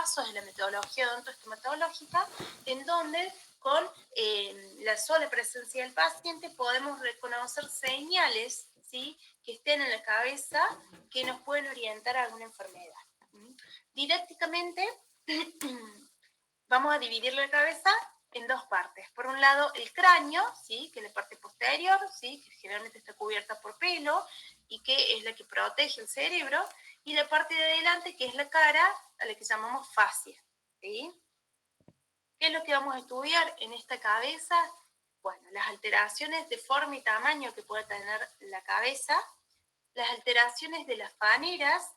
pasos de la metodología odontoestomatológica, en donde con la sola presencia del paciente podemos reconocer señales, ¿sí?, que estén en la cabeza que nos pueden orientar a alguna enfermedad. Didácticamente, vamos a dividir la cabeza en dos partes. Por un lado, el cráneo, ¿sí?, que es la parte posterior, ¿sí?, que generalmente está cubierta por pelo y que es la que protege el cerebro, y la parte de adelante, que es la cara, a la que llamamos fascia, ¿sí? ¿Qué es lo que vamos a estudiar en esta cabeza? Bueno, las alteraciones de forma y tamaño que puede tener la cabeza, las alteraciones de las faneras,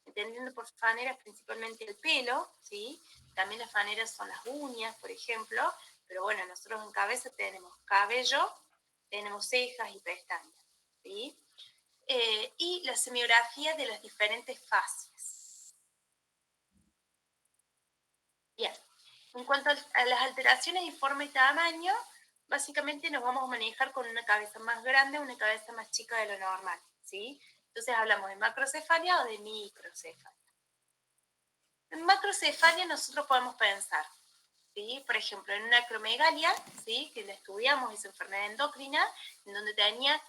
entendiendo por faneras principalmente el pelo, ¿sí? También las faneras son las uñas, por ejemplo, pero bueno, nosotros en cabeza tenemos cabello, tenemos cejas y pestañas, ¿sí? Y la semiografía de las diferentes fascias. Bien, en cuanto a las alteraciones de forma y tamaño, básicamente nos vamos a manejar con una cabeza más grande, una cabeza más chica de lo normal, ¿sí? Entonces hablamos de macrocefalia o de microcefalia. En macrocefalia nosotros podemos pensar, ¿sí?, por ejemplo, en una acromegalia, ¿sí?, que la estudiamos, esa enfermedad endocrina, en donde tenía,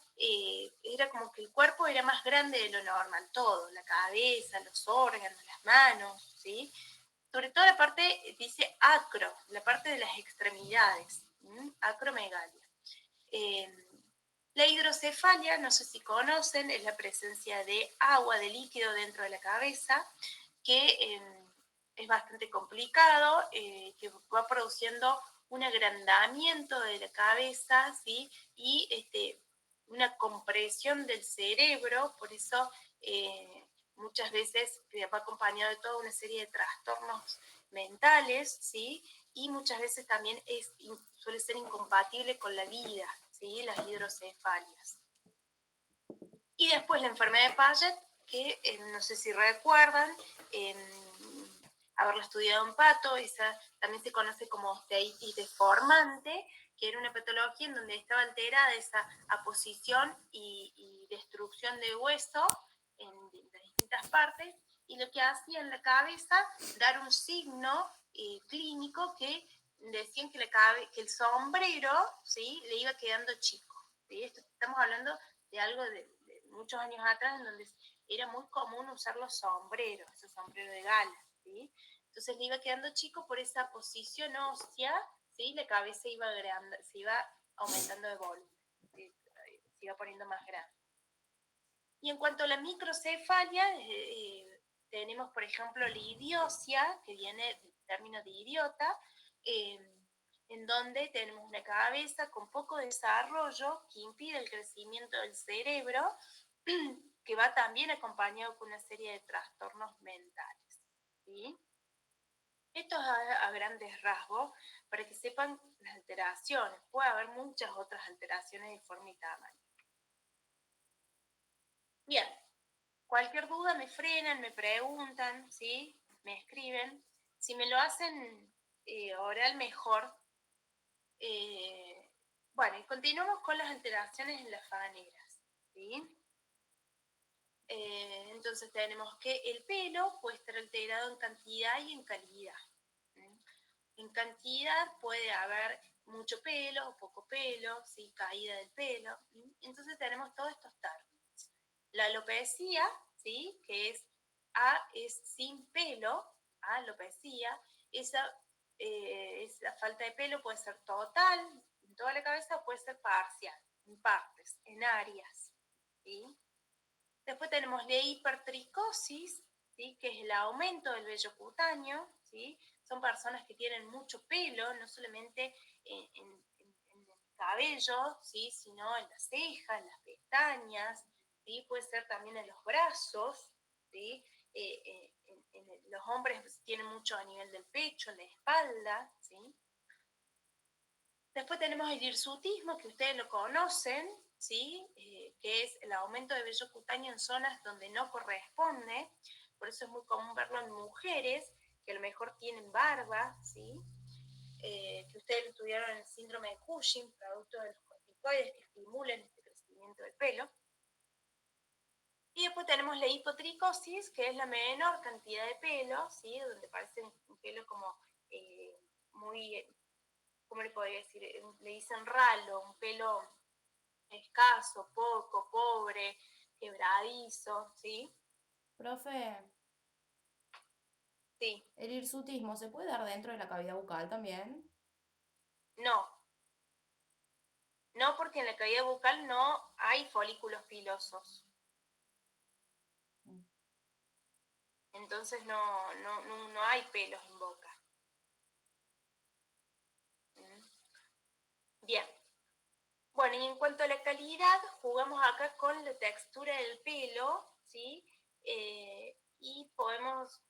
era como que el cuerpo era más grande de lo normal, todo, la cabeza, los órganos, las manos, ¿sí? Sobre todo la parte, dice acro, la parte de las extremidades, acromegalia. La hidrocefalia, no sé si conocen, es la presencia de agua, de líquido dentro de la cabeza, que es bastante complicado, que va produciendo un agrandamiento de la cabeza, ¿sí?, y una compresión del cerebro, por eso muchas veces va acompañado de toda una serie de trastornos mentales, ¿sí?, y muchas veces también suele ser incompatible con la vida, ¿sí?, las hidrocefalias. Y después la enfermedad de Paget, que no sé si recuerdan, haberla estudiado en pato, esa también se conoce como osteitis deformante, que era una patología en donde estaba alterada esa aposición y destrucción de hueso en las distintas partes, y lo que hacía en la cabeza dar un signo clínico que decían que el sombrero, ¿sí?, le iba quedando chico, ¿sí? Estamos hablando de algo de muchos años atrás, en donde era muy común usar los sombreros, esos sombreros de gala, ¿sí? Entonces le iba quedando chico por esa posición ósea, ¿sí? La cabeza se iba aumentando de volumen, ¿sí?, se iba poniendo más grande. Y en cuanto a la microcefalia, tenemos, por ejemplo, la idiosia, que viene del término de idiota, en donde tenemos una cabeza con poco desarrollo que impide el crecimiento del cerebro, que va también acompañado con una serie de trastornos mentales, ¿sí? Esto es a grandes rasgos, para que sepan las alteraciones. Puede haber muchas otras alteraciones de forma y tamaño. Bien, cualquier duda me frenan, me preguntan, ¿sí?, me escriben. Si me lo hacen oral, mejor. Bueno, y continuamos con las alteraciones en las faneras, ¿sí? Entonces tenemos que el pelo puede estar alterado en cantidad y en calidad. En cantidad puede haber mucho pelo o poco pelo, ¿sí?, caída del pelo. Entonces tenemos todos estos términos. La alopecia, ¿sí?, que es sin pelo, alopecia, esa falta de pelo puede ser total, en toda la cabeza, o puede ser parcial, en partes, en áreas, ¿sí? Después tenemos la hipertricosis, ¿sí?, que es el aumento del vello cutáneo, ¿sí? Son personas que tienen mucho pelo, no solamente en el cabello, ¿sí?, sino en las cejas, en las pestañas, ¿sí?, puede ser también en los brazos, ¿sí? Los hombres tienen mucho a nivel del pecho, en la espalda, ¿sí? Después tenemos el hirsutismo, que ustedes lo conocen, ¿sí?, que es el aumento de vello cutáneo en zonas donde no corresponde. Por eso es muy común verlo en mujeres que a lo mejor tienen barba, ¿sí?, que ustedes lo estudiaron en el síndrome de Cushing, producto de los corticoides que estimulan este crecimiento del pelo. Y después tenemos la hipotricosis, que es la menor cantidad de pelo, ¿sí? Donde parece un pelo como muy, ¿cómo le podría decir? Le dicen ralo, un pelo escaso, poco, pobre, quebradizo, ¿sí? Profe, Sí, ¿el hirsutismo se puede dar dentro de la cavidad bucal también? no, no porque en la cavidad bucal no hay folículos pilosos. Mm. Entonces no hay pelos en boca. Bien. Bueno, y en cuanto a la calidad, jugamos acá con la textura del pelo, ¿sí? Y podemos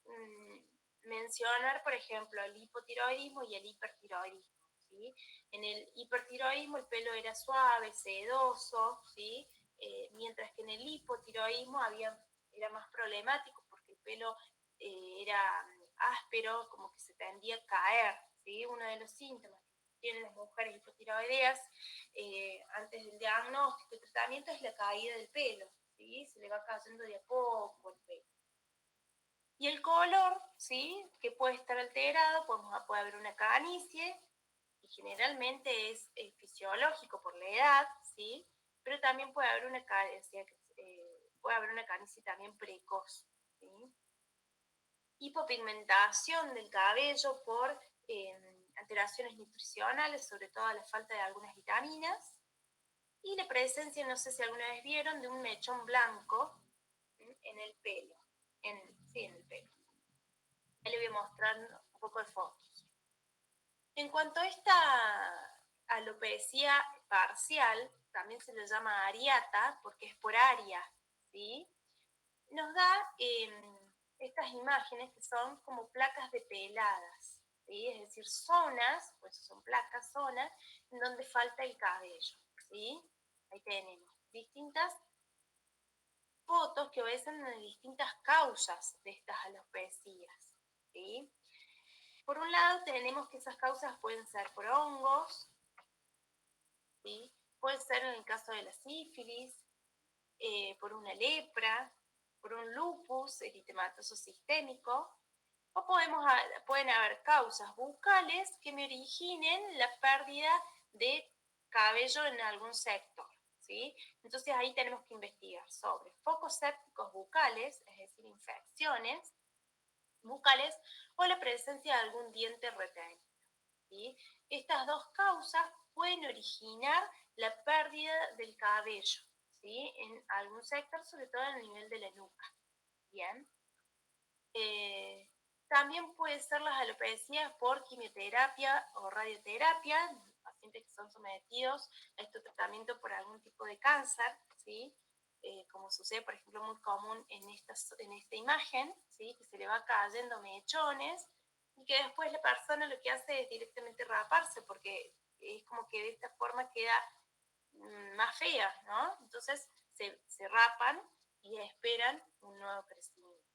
mencionar, por ejemplo, el hipotiroidismo y el hipertiroidismo, ¿sí? En el hipertiroidismo el pelo era suave, sedoso, ¿sí? Mientras que en el hipotiroidismo era más problemático porque el pelo era áspero, como que se tendía a caer, ¿sí? Uno de los síntomas que tienen las mujeres hipotiroideas antes del diagnóstico y tratamiento es la caída del pelo, ¿sí? Se le va cayendo de a poco el pelo. Y el color, ¿sí? Que puede estar alterado, puede haber una canicie, y generalmente es fisiológico por la edad, ¿sí? Pero también puede haber una canicie también precoz, ¿sí? Hipopigmentación del cabello por alteraciones nutricionales, sobre todo la falta de algunas vitaminas, y la presencia, no sé si alguna vez vieron, de un mechón blanco en el pelo. Sí, en el pelo. Ahí le voy a mostrar un poco de fotos. En cuanto a esta alopecia parcial, también se le llama areata porque es por área, ¿sí? Nos da estas imágenes que son como placas de peladas, ¿sí? Es decir, zonas, pues son placas, zonas, en donde falta el cabello, ¿sí? Ahí tenemos distintas fotos que obedecen a distintas causas de estas alopecias, ¿sí? Por un lado tenemos que esas causas pueden ser por hongos, ¿sí? Puede ser en el caso de la sífilis, por una lepra, por un lupus eritematoso sistémico, o pueden haber causas bucales que me originen la pérdida de cabello en algún sector, ¿sí? Entonces ahí tenemos que investigar sobre focos sépticos bucales, es decir, infecciones bucales, o la presencia de algún diente retenido, ¿sí? Estas dos causas pueden originar la pérdida del cabello, ¿sí? En algún sector, sobre todo en el nivel de la nuca. Bien. Eh, También pueden ser las alopecias por quimioterapia o radioterapia, pacientes que son sometidos a este tratamiento por algún tipo de cáncer, ¿sí? Como sucede, por ejemplo, muy común en esta imagen, ¿sí? Que se le va cayendo mechones y que después la persona lo que hace es directamente raparse porque es como que de esta forma queda más fea, ¿no? Entonces se rapan y esperan un nuevo crecimiento.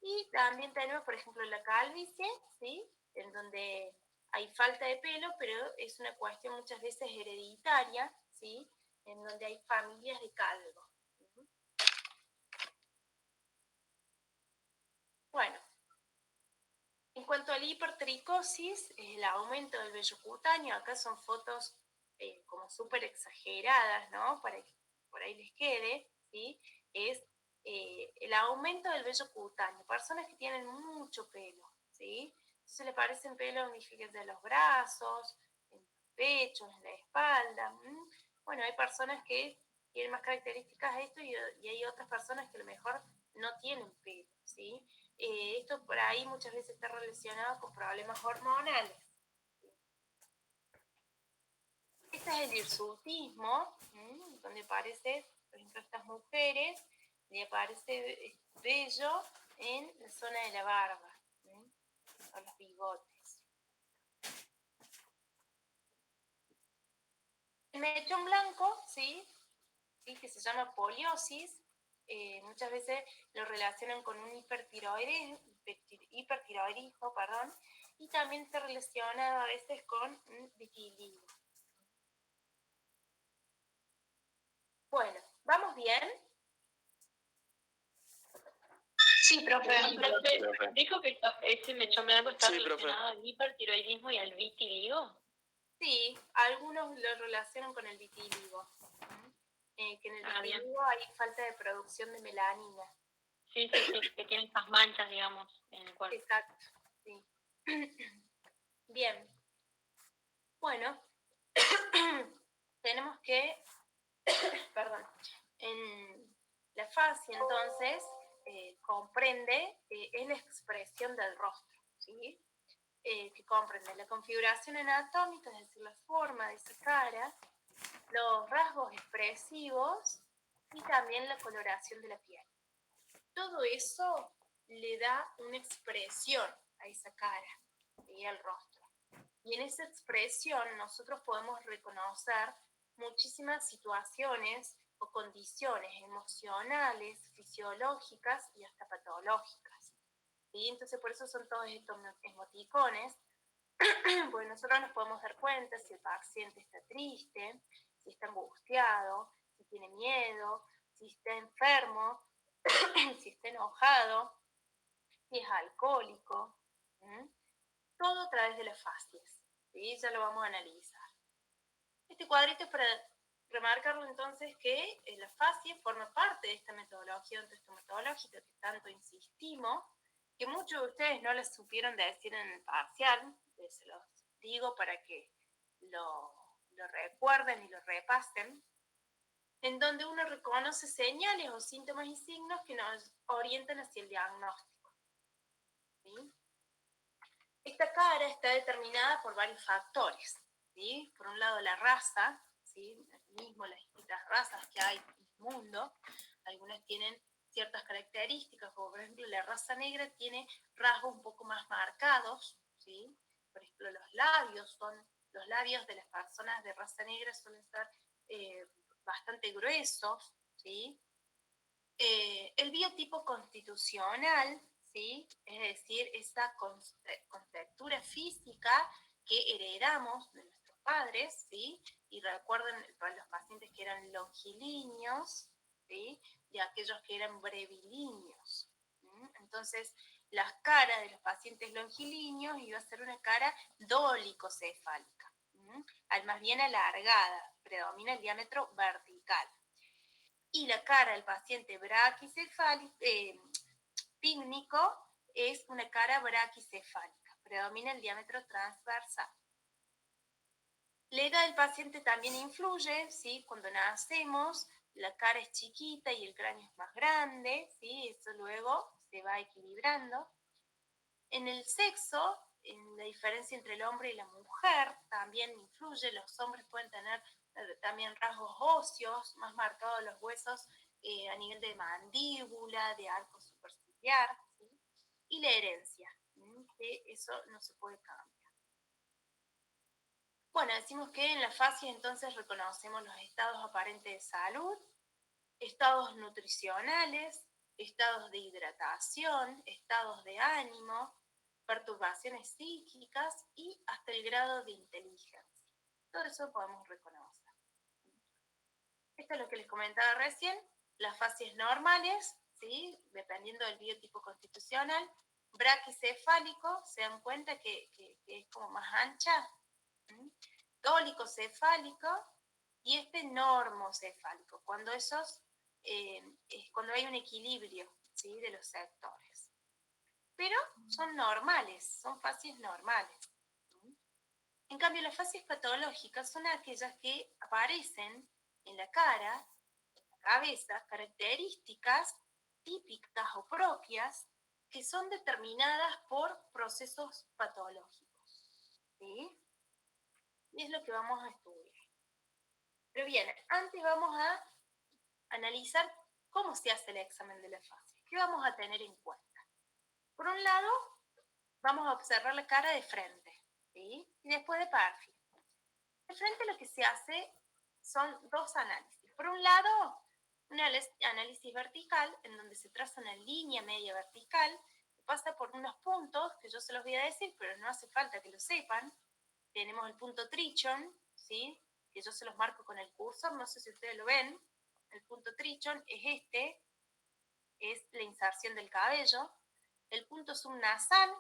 Y también tenemos, por ejemplo, la calvicie, ¿sí? En donde hay falta de pelo, pero es una cuestión muchas veces hereditaria, ¿sí? En donde hay familias de calvo. Bueno, en cuanto a la hipertricosis, el aumento del vello cutáneo, acá son fotos como súper exageradas, ¿no? Para que por ahí les quede, ¿sí? Es el aumento del vello cutáneo. Personas que tienen mucho pelo, ¿sí? Entonces le parecen pelos, fíjense, en los brazos, en los pechos, en la espalda. Bueno, hay personas que tienen más características de esto y hay otras personas que a lo mejor no tienen pelo, ¿sí? Esto por ahí muchas veces está relacionado con problemas hormonales. Este es el hirsutismo, donde aparece, por ejemplo, estas mujeres, le aparece vello en la zona de la barba, o los bigotes. El mechón blanco, ¿sí? ¿Sí? Que se llama poliosis, muchas veces lo relacionan con un hipertiroidismo, perdón, y también está relacionado a veces con un vitiligo. Bueno, ¿vamos bien? Sí, profe. Profe, dijo que ese mechón blanco está Sí, profe. relacionado al hipertiroidismo y al vitiligo. Sí, algunos lo relacionan con el vitiligo. Que en el vitiligo hay falta de producción de melanina. Sí, que tiene estas manchas, digamos, en el cuerpo. Exacto, sí. Bien. Bueno, tenemos que, perdón, en la fascia entonces comprende, es la expresión del rostro, ¿sí? Que comprende la configuración anatómica, es decir, la forma de esa cara, los rasgos expresivos y también la coloración de la piel. Todo eso le da una expresión a esa cara y al rostro. Y en esa expresión nosotros podemos reconocer muchísimas situaciones o condiciones emocionales, fisiológicas y hasta patológicas. ¿Sí? Entonces por eso son todos estos emoticones, porque nosotros nos podemos dar cuenta si el paciente está triste, si está angustiado, si tiene miedo, si está enfermo, si está enojado, si es alcohólico. Todo a través de las fascias. ¿Sí? Ya lo vamos a analizar. Este cuadrito es para remarcarlo entonces que la fascia forma parte de esta metodología ontoestomatológica que tanto insistimos, que muchos de ustedes no les supieron decir en el parcial, se los digo para que lo recuerden y lo repasen, en donde uno reconoce señales o síntomas y signos que nos orientan hacia el diagnóstico. ¿Sí? Esta cara está determinada por varios factores, ¿sí? Por un lado la raza, ¿sí? Mismo las distintas razas que hay en el mundo, algunas tienen ciertas características, como por ejemplo la raza negra tiene rasgos un poco más marcados, ¿sí? Por ejemplo los labios de las personas de raza negra suelen ser bastante gruesos, ¿sí? El biotipo constitucional, ¿sí? Es decir, esa contextura física que heredamos de nuestros padres, ¿sí? Y recuerden para los pacientes que eran longilíneos, ¿sí? Y aquellos que eran brevilíneos. Entonces, la cara de los pacientes longilíneos iba a ser una cara dólicocefálica, más bien alargada, predomina el diámetro vertical. Y la cara del paciente braquicefálico, pícnico, es una cara braquicefálica, predomina el diámetro transversal. La edad del paciente también influye, ¿sí? Cuando nacemos, la cara es chiquita y el cráneo es más grande, ¿sí? Eso luego se va equilibrando. En el sexo, en la diferencia entre el hombre y la mujer, también influye. Los hombres pueden tener también rasgos óseos, más marcados los huesos a nivel de mandíbula, de arco superciliar, ¿sí? Y la herencia, que eso no se puede cambiar. Bueno, decimos que en la fascia entonces reconocemos los estados aparentes de salud, estados nutricionales, estados de hidratación, estados de ánimo, perturbaciones psíquicas y hasta el grado de inteligencia. Todo eso podemos reconocer. Esto es lo que les comentaba recién, las fases normales, ¿sí? Dependiendo del biotipo constitucional, braquicefálico, se dan cuenta que es como más ancha, dólicocefálico y este normocefálico, cuando cuando hay un equilibrio, ¿sí? De los sectores. Pero son normales, son fases normales. En cambio, las fases patológicas son aquellas que aparecen en la cara, en la cabeza, características típicas o propias que son determinadas por procesos patológicos. ¿Sí? Y es lo que vamos a estudiar. Pero bien, antes vamos a analizar cómo se hace el examen de la fascia. ¿Qué vamos a tener en cuenta? Por un lado, vamos a observar la cara de frente, ¿sí? Y después de perfil. De frente lo que se hace son dos análisis. Por un lado, un análisis vertical, en donde se traza una línea media vertical, que pasa por unos puntos, que yo se los voy a decir, pero no hace falta que lo sepan. Tenemos el punto Trichon, ¿sí? Que yo se los marco con el cursor, no sé si ustedes lo ven. El punto Trichon es este, es la inserción del cabello, el punto subnasal,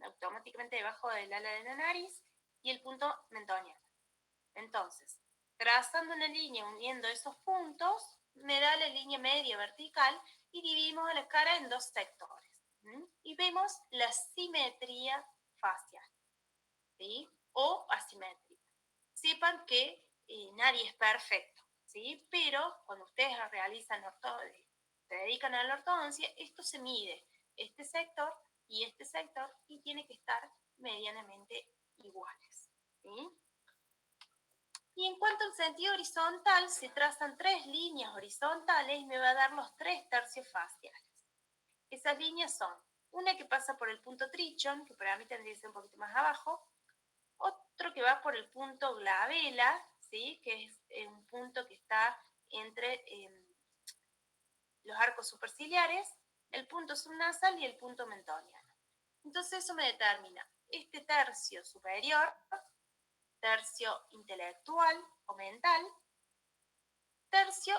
automáticamente debajo del ala de la nariz, y el punto mentoniano. Entonces, trazando una línea uniendo esos puntos, me da la línea media vertical y dividimos a la cara en dos sectores. Y vemos la simetría facial, ¿sí? O asimétrica. Sepan que nadie es perfecto, ¿sí? Pero cuando ustedes realizan se dedican a la ortodoncia, esto se mide, este sector y tiene que estar medianamente iguales, ¿sí? Y en cuanto al sentido horizontal, se trazan 3 líneas horizontales y me va a dar los 3 tercios faciales. Esas líneas son una que pasa por el punto trichon, que para mí tendría que ser un poquito más abajo, otro que va por el punto glabela, ¿sí? Que es un punto que está entre los arcos superciliares, el punto subnasal y el punto mentoniano. Entonces eso me determina este tercio superior, tercio intelectual o mental, tercio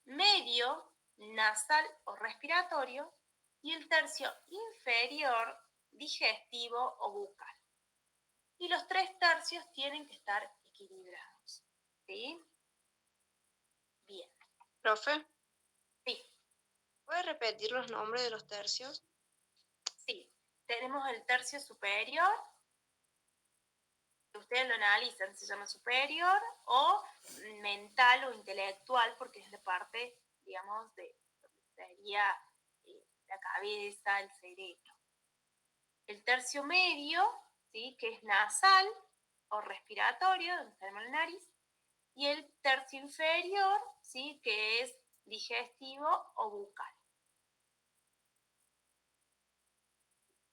medio nasal o respiratorio y el tercio inferior digestivo o bucal. Y los 3 tercios tienen que estar equilibrados. ¿Sí? Bien. Profe, Sí, ¿puede repetir los nombres de los tercios? sí. Tenemos el tercio superior, que ustedes lo analizan, se llama superior, o mental o intelectual, porque es la parte, digamos, de donde sería la cabeza, el cerebro. El tercio medio, ¿sí? Que es nasal o respiratorio, donde tenemos la nariz, y el tercio inferior, ¿sí? Que es digestivo o bucal.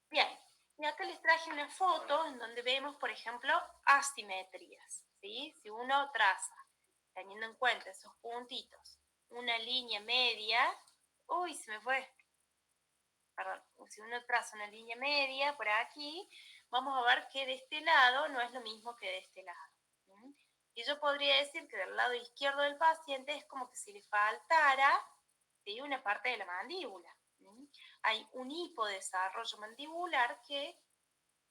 Bien, y acá les traje una foto en donde vemos, por ejemplo, asimetrías, ¿sí? Si uno traza, teniendo en cuenta esos puntitos, una línea media, uy, se me fue, perdón, si uno traza una línea media por aquí, vamos a ver que de este lado no es lo mismo que de este lado. Y yo podría decir que del lado izquierdo del paciente es como que si le faltara, ¿sí? Una parte de la mandíbula. Hay un hipodesarrollo mandibular que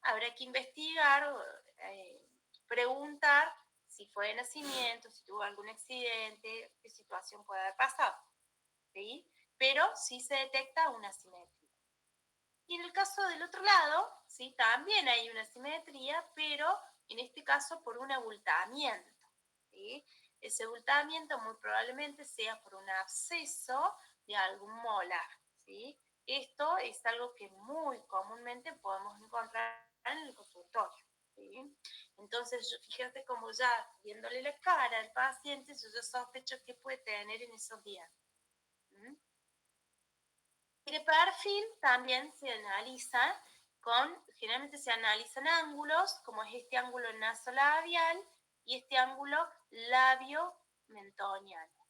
habrá que investigar, preguntar si fue de nacimiento, si tuvo algún accidente, qué situación puede haber pasado, ¿sí? Pero sí se detecta una asimetría. Y en el caso del otro lado, ¿sí? También hay una asimetría, pero en este caso por un abultamiento, ¿sí? Ese abultamiento muy probablemente sea por un absceso de algún molar, ¿sí? Esto es algo que muy comúnmente podemos encontrar en el consultorio, ¿sí? Entonces, fíjate como ya viéndole la cara al paciente, yo sospecho que puede tener en esos dientes. Y de perfil también se analiza generalmente se analizan ángulos, como es este ángulo nasolabial y este ángulo labio-mentoniano.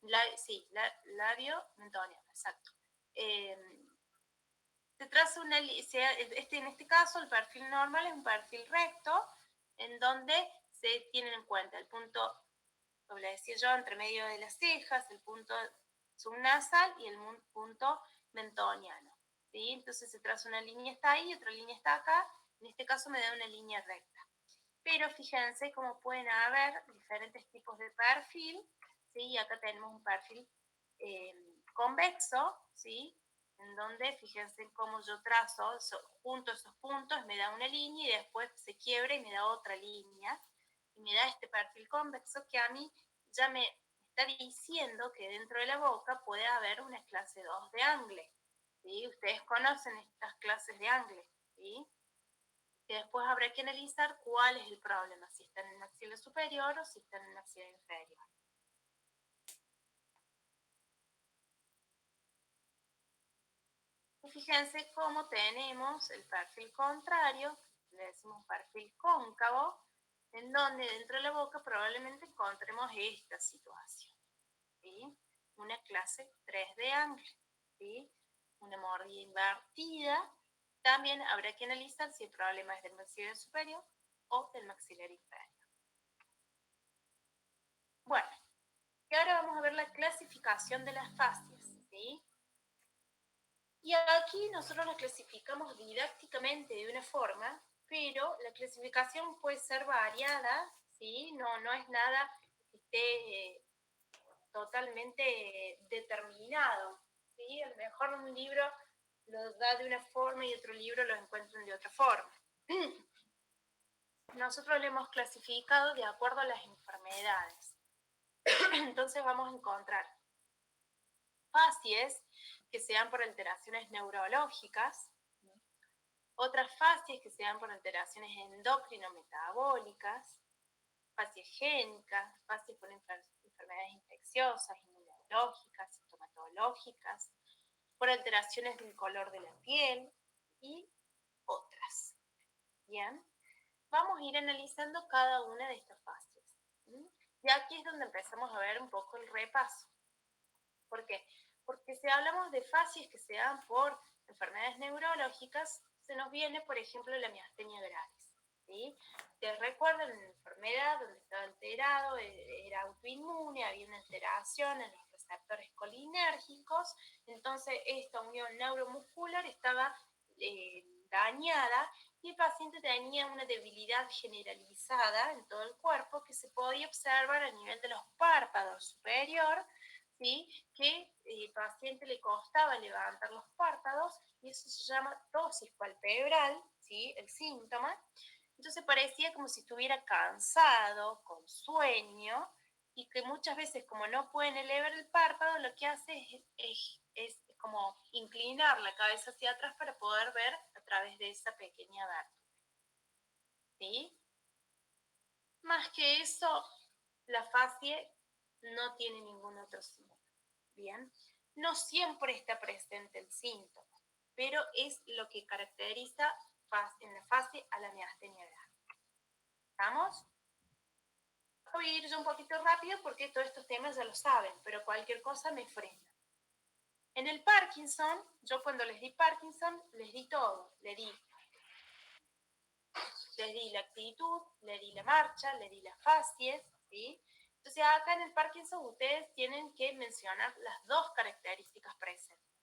Labio-mentoniano, exacto. Se traza en este caso el perfil normal es un perfil recto, en donde se tienen en cuenta el punto, como le decía yo, entre medio de las cejas, el punto subnasal y el punto mentoniano. ¿Sí? Entonces se traza una línea está ahí, otra línea está acá, en este caso me da una línea recta. Pero fíjense cómo pueden haber diferentes tipos de perfil, ¿sí? Acá tenemos un perfil convexo, ¿sí? En donde fíjense cómo yo trazo, junto esos puntos, me da una línea y después se quiebra y me da otra línea. Y me da este perfil convexo que a mí ya me está diciendo que dentro de la boca puede haber una clase 2 de angle. ¿Sí? Ustedes conocen estas clases de angle, ¿sí? Que después habrá que analizar cuál es el problema, si están en el maxila superior o si están en el maxila inferior. Y fíjense cómo tenemos el perfil contrario, le decimos perfil cóncavo, en donde dentro de la boca probablemente encontremos esta situación, ¿sí? Una clase 3 de angle, ¿sí? Una mordida invertida. También habrá que analizar si el problema es del maxilar superior o del maxilar inferior. Bueno, y ahora vamos a ver la clasificación de las fascias, ¿sí? Y aquí nosotros la clasificamos didácticamente de una forma, pero la clasificación puede ser variada, ¿sí? No es nada que esté totalmente determinado, ¿sí? A lo mejor un libro lo da de una forma y otro libro lo encuentran de otra forma. Nosotros lo hemos clasificado de acuerdo a las enfermedades. Entonces vamos a encontrar facies que se dan por alteraciones neurológicas, otras facies que se dan por alteraciones endocrino-metabólicas, facies génicas, facies por enfermedades infecciosas, inmunológicas, sintomatológicas, por alteraciones del color de la piel y otras. Bien, vamos a ir analizando cada una de estas fases. Y aquí es donde empezamos a ver un poco el repaso. ¿Por qué? Porque si hablamos de facies que se dan por enfermedades neurológicas, se nos viene, por ejemplo, la miastenia gravis. ¿Sí? Te recuerdan una enfermedad donde estaba alterado, era autoinmune, había una alteración en los receptores colinérgicos, entonces esta unión neuromuscular estaba dañada y el paciente tenía una debilidad generalizada en todo el cuerpo que se podía observar a nivel de los párpados superior, ¿sí? Que el paciente le costaba levantar los párpados y eso se llama ptosis palpebral, ¿sí? El síntoma. Entonces parecía como si estuviera cansado, con sueño, y que muchas veces como no pueden elevar el párpado, lo que hace es como inclinar la cabeza hacia atrás para poder ver a través de esa pequeña abertura. ¿Sí? Más que eso, la fascie no tiene ningún otro síntoma. Bien, no siempre está presente el síntoma, pero es lo que caracteriza en la fase a la miastenia gravis. ¿Estamos? Voy a ir yo un poquito rápido porque todos estos temas ya lo saben, pero cualquier cosa me frena. En el Parkinson, yo cuando les di Parkinson, les di todo. Les di la actitud, le di la marcha, le di las facies, ¿sí? Entonces acá en el Parkinson ustedes tienen que mencionar las dos características presentes.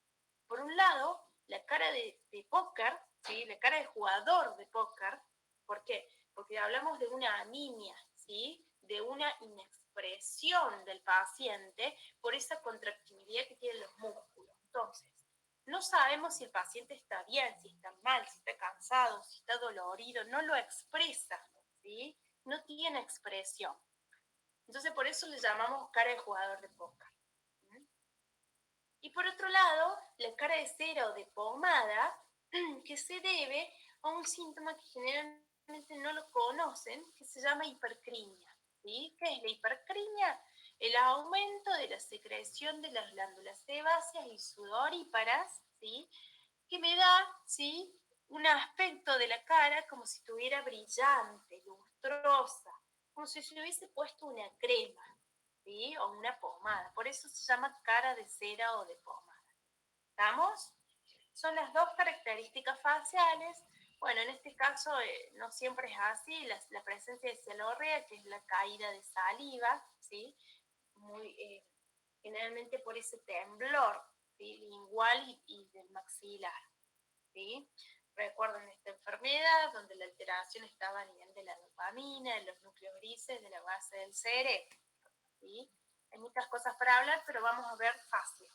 Por un lado, la cara de póker, ¿sí? La cara de jugador de póker. ¿Por qué? Porque hablamos de una anemia, ¿sí? De una inexpresión del paciente por esa contractibilidad que tienen los músculos. Entonces, no sabemos si el paciente está bien, si está mal, si está cansado, si está dolorido, no lo expresa, ¿sí? No tiene expresión. Entonces, por eso le llamamos cara de jugador de póker. Y por otro lado, la cara de cera o de pomada, que se debe a un síntoma que generalmente no lo conocen, que se llama hipercrimia. ¿Sí? ¿Qué es la hipercrimia? El aumento de la secreción de las glándulas sebáceas y sudoríparas, ¿sí? Que me da, ¿sí? Un aspecto de la cara como si estuviera brillante, lustrosa, como si se hubiese puesto una crema, ¿sí? O una pomada. Por eso se llama cara de cera o de pomada. ¿Estamos? Son las dos características faciales. Bueno, en este caso no siempre es así. La presencia de cialorrea, que es la caída de saliva, ¿sí? Muy, generalmente por ese temblor, ¿sí? Lingual y del maxilar, ¿sí? Recuerden esta enfermedad donde la alteración estaba a nivel de la dopamina, de los núcleos grises, de la base del cerebro, ¿sí? Hay muchas cosas para hablar, pero vamos a ver fácil.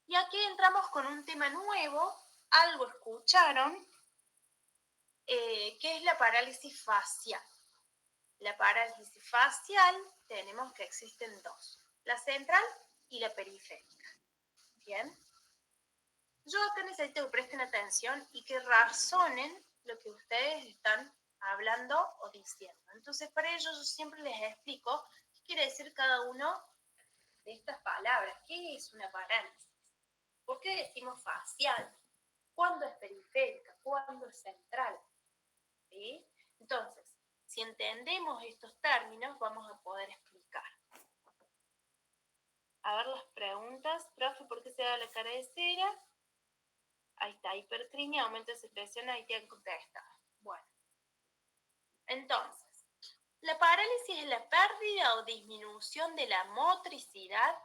Y aquí entramos con un tema nuevo, algo escucharon, que es la parálisis facial. La parálisis facial tenemos que existen dos, la central y la periférica. Bien. Yo acá necesito que presten atención y que razonen lo que ustedes están hablando o diciendo. Entonces, para ello yo siempre les explico qué quiere decir cada uno de estas palabras. ¿Qué es una parálisis? ¿Por qué decimos facial? ¿Cuándo es periférica? ¿Cuándo es central? ¿Sí? Entonces, si entendemos estos términos, vamos a poder explicar. A ver las preguntas. Profe, ¿por qué se da la cara de cera? Ahí está, hipercrimia, aumento de secreción, ahí te han contestado. Bueno, entonces, la parálisis es la pérdida o disminución de la motricidad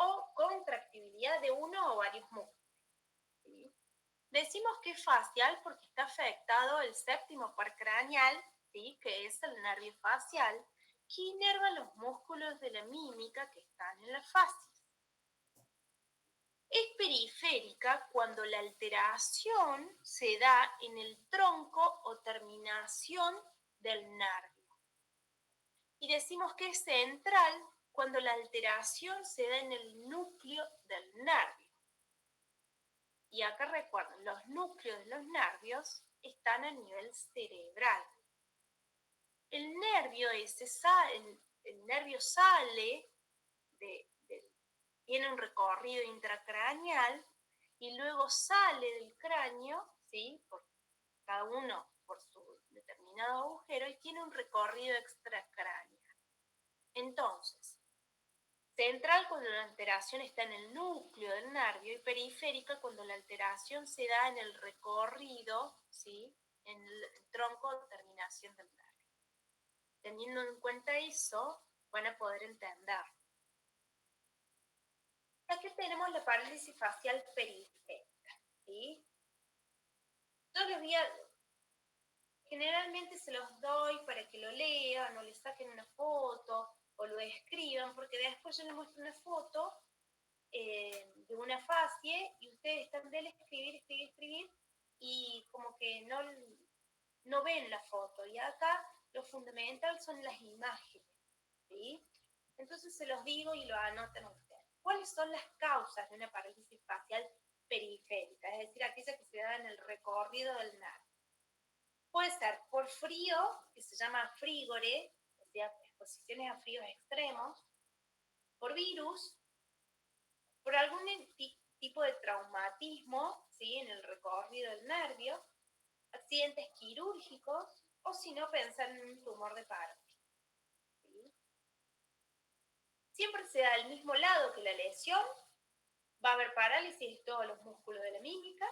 o contractibilidad de uno o varios músculos. ¿Sí? Decimos que es facial porque está afectado el séptimo par craneal, ¿sí? Que es el nervio facial, que inerva los músculos de la mímica que están en la fascia. Es periférica cuando la alteración se da en el tronco o terminación del nervio. Y decimos que es central cuando la alteración se da en el núcleo del nervio. Y acá recuerden, los núcleos de los nervios están a nivel cerebral. El nervio sale tiene un recorrido intracraneal y luego sale del cráneo, ¿sí? Cada uno por su determinado agujero y tiene un recorrido extracraneal. Entonces, central cuando la alteración está en el núcleo del nervio y periférica cuando la alteración se da en el recorrido, ¿sí? En el tronco o terminación del nervio. Teniendo en cuenta eso, van a poder entender. Aquí tenemos la parálisis facial periférica, ¿sí? Yo les voy a, generalmente se los doy para que lo lean o le saquen una foto o lo escriban, porque después yo les muestro una foto de una fascie y ustedes están de escribir y como que no ven la foto. Y acá lo fundamental son las imágenes, ¿sí? Entonces se los digo y lo anotan ustedes. ¿Cuáles son las causas de una parálisis facial periférica? Es decir, aquella que se da en el recorrido del nervio. Puede ser por frío, que se llama frígore, o sea, exposiciones a fríos extremos, por virus, por algún tipo de traumatismo, ¿sí? En el recorrido del nervio, accidentes quirúrgicos, o si no, pensar en un tumor de Parkinson. ¿Sí? Siempre se da al mismo lado que la lesión, va a haber parálisis de todos los músculos de la mímica,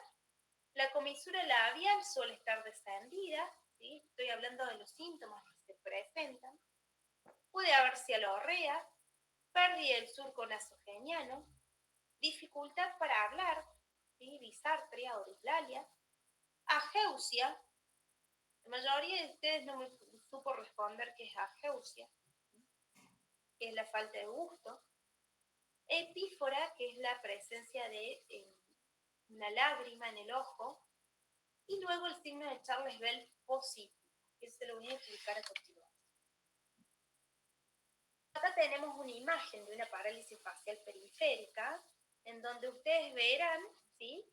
la comisura labial suele estar descendida, ¿sí? Estoy hablando de los síntomas que se presentan, puede haber cialorrea, pérdida del surco nasogeniano, dificultad para hablar, ¿sí? Disartria o dislalia, ageusia, la mayoría de ustedes no me supo responder qué es ageusia, que es la falta de gusto, epífora, que es la presencia de una lágrima en el ojo, y luego el signo de Charles Bell positivo, que se lo voy a explicar a continuación. Acá tenemos una imagen de una parálisis facial periférica, en donde ustedes verán, ¿sí?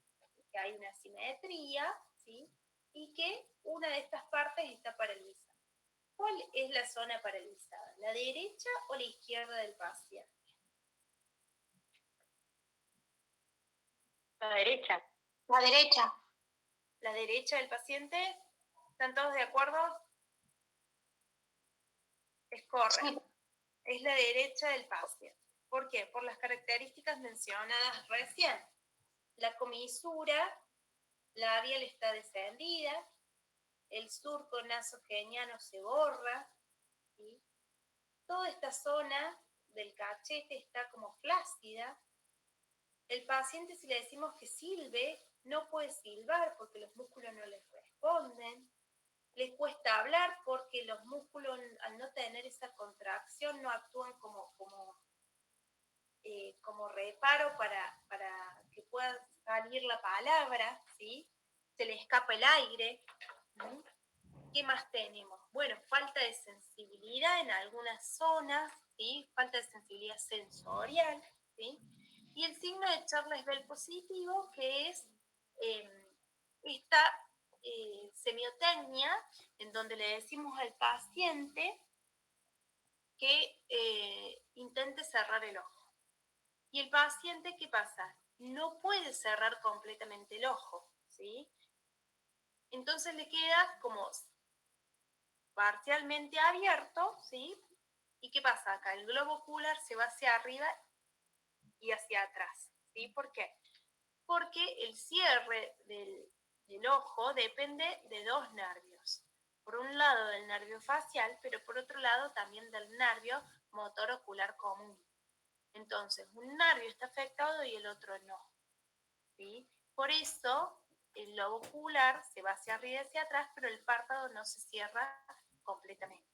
Que hay una simetría, ¿sí? Y que una de estas partes está paralizada. ¿Cuál es la zona paralizada? ¿La derecha o la izquierda del paciente? La derecha. La derecha. ¿La derecha del paciente? ¿Están todos de acuerdo? Es correcto. Sí. Es la derecha del paciente. ¿Por qué? Por las características mencionadas recién. La comisura labial está descendida, el surco nasogeniano se borra, ¿sí? Toda esta zona del cachete está como flácida. El paciente, si le decimos que silbe, no puede silbar porque los músculos no les responden. Les cuesta hablar porque los músculos, al no tener esa contracción, no actúan como reparo para que pueda salir la palabra, ¿sí? Se le escapa el aire. ¿Sí? ¿Qué más tenemos? Bueno, falta de sensibilidad en algunas zonas, ¿sí? Falta de sensibilidad sensorial, ¿sí? Y el signo de Charles Bell positivo, que es esta semiotecnia, en donde le decimos al paciente que intente cerrar el ojo. Y el paciente, ¿qué pasa? No puede cerrar completamente el ojo, ¿sí? Entonces le queda como parcialmente abierto, ¿sí? ¿Y qué pasa acá? El globo ocular se va hacia arriba y hacia atrás, ¿sí? ¿Por qué? Porque el cierre del ojo depende de dos nervios. Por un lado del nervio facial, pero por otro lado también del nervio motor ocular común. Entonces, un nervio está afectado y el otro no, ¿sí? Por eso, el lobo ocular se va hacia arriba y hacia atrás, pero el párpado no se cierra completamente.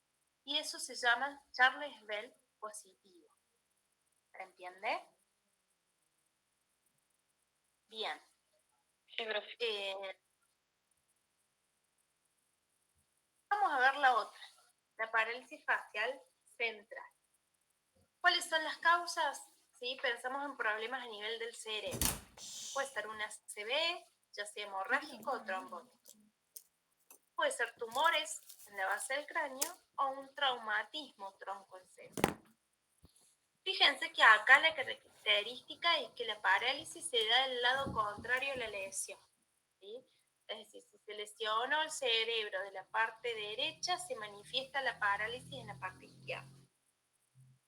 Y eso se llama Charles Bell positivo. ¿Se entiende? Bien. Sí, profe. Vamos a ver la otra, la parálisis facial central. ¿Cuáles son las causas? ¿Sí? Pensamos en problemas a nivel del cerebro. Puede ser una ACV, ya sea hemorrágico o trombótico. Puede ser tumores en la base del cráneo o un traumatismo troncoencéfalo. Fíjense que acá la característica es que la parálisis se da del lado contrario a la lesión, ¿sí? Es decir, si se lesionó el cerebro de la parte derecha, se manifiesta la parálisis en la parte izquierda.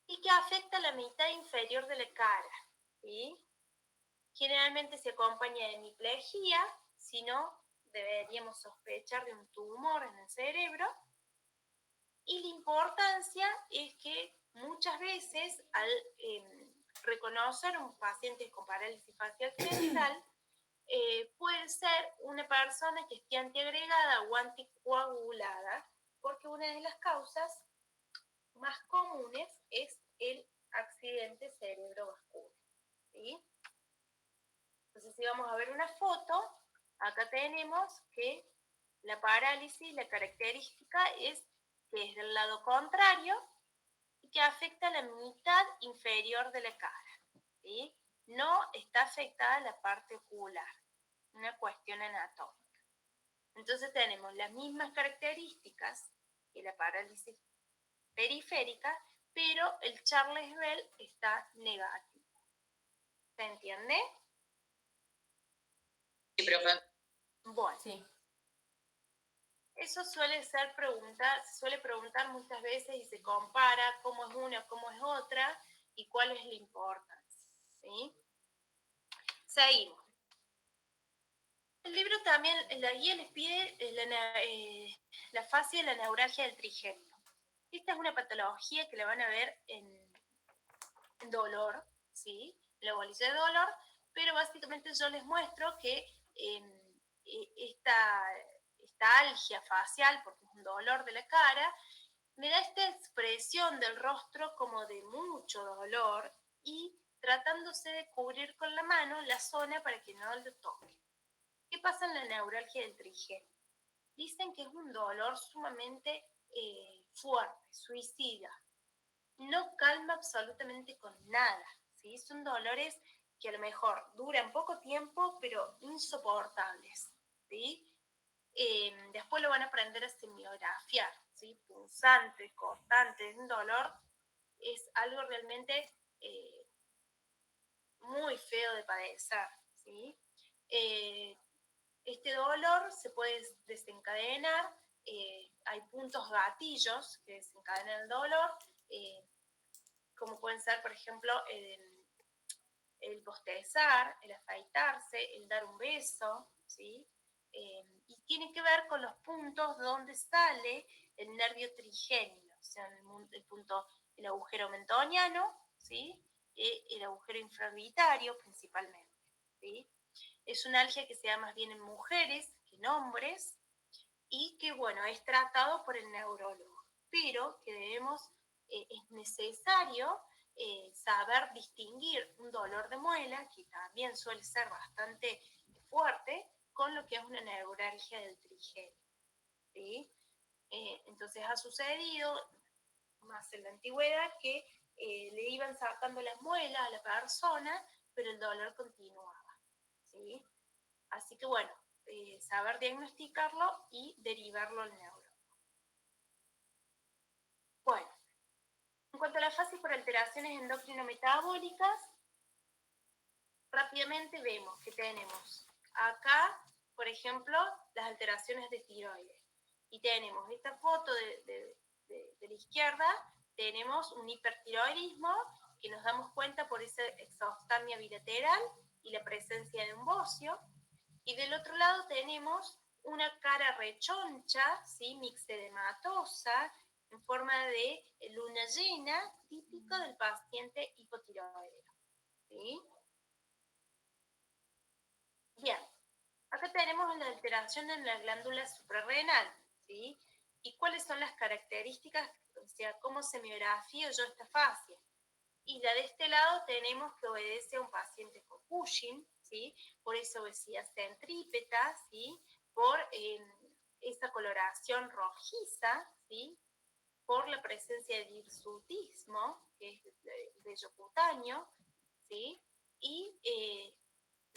Y que afecta la mitad inferior de la cara, ¿sí? Generalmente se acompaña de hemiplegia, si no, deberíamos sospechar de un tumor en el cerebro. Y la importancia es que muchas veces al reconocer un paciente con parálisis facial central, puede ser una persona que esté antiagregada o anticoagulada, porque una de las causas más comunes es el accidente cerebrovascular, ¿sí? Entonces, si vamos a ver una foto, acá tenemos que la parálisis, la característica es que es del lado contrario y que afecta la mitad inferior de la cara, ¿sí? No está afectada la parte ocular, una cuestión anatómica. Entonces tenemos las mismas características que la parálisis periférica, pero el Charles Bell está negativo. ¿Se entiende? Sí, profe. Bueno. Sí. Eso suele ser se suele preguntar muchas veces y se compara cómo es una, cómo es otra y cuál es la importancia, ¿sí? Seguimos. El libro también, la guía les pide la fase de la neuralgia del trigémino. Esta es una patología que la van a ver en dolor, ¿sí? La abolición de dolor, pero básicamente yo les muestro que esta algia facial, porque es un dolor de la cara, me da esta expresión del rostro como de mucho dolor y tratándose de cubrir con la mano la zona para que no lo toque. ¿Qué pasa en la neuralgia del trigémino? Dicen que es un dolor sumamente fuerte, suicida. No calma absolutamente con nada, ¿sí? Son dolores que a lo mejor duran poco tiempo, pero insoportables, ¿sí? Después lo van a aprender a semiografiar, ¿sí? Punzante, cortante, un dolor, es algo realmente muy feo de padecer, ¿sí? Este dolor se puede desencadenar, hay puntos gatillos que desencadenan el dolor, como pueden ser, por ejemplo, el bostezar, el afeitarse, el dar un beso, ¿sí? Y tiene que ver con los puntos donde sale el nervio trigémino, o sea, el punto, el agujero mentoniano, ¿sí? El agujero infraorbitario principalmente, ¿sí? Es una algia que se da más bien en mujeres que en hombres y que, bueno, es tratado por el neurólogo, pero que es necesario saber distinguir un dolor de muela, que también suele ser bastante fuerte, con lo que es una neuralgia del trigémino, ¿sí? Entonces ha sucedido, más en la antigüedad, que le iban sacando las muelas a la persona, pero el dolor continuaba, ¿sí? Así que bueno, saber diagnosticarlo y derivarlo al neurólogo. Bueno, en cuanto a la fase por alteraciones endocrino-metabólicas, rápidamente vemos que tenemos acá, por ejemplo, las alteraciones de tiroides. Y tenemos esta foto de la izquierda, tenemos un hipertiroidismo que nos damos cuenta por esa exoftalmia bilateral y la presencia de un bocio. Y del otro lado tenemos una cara rechoncha, ¿sí? Mixedematosa, en forma de luna llena, típico del paciente hipotiroideo. ¿Sí? Bien, acá tenemos la alteración en la glándula suprarrenal, ¿sí? ¿Y cuáles son las características? O sea, ¿cómo semiografío yo esta fascia? Y la de este lado tenemos que obedece a un paciente con Cushing, ¿sí? Por esa obesidad centrípeta, ¿sí? Por esa coloración rojiza, ¿sí? Por la presencia de hirsutismo, que es el vello cutáneo, ¿sí? Y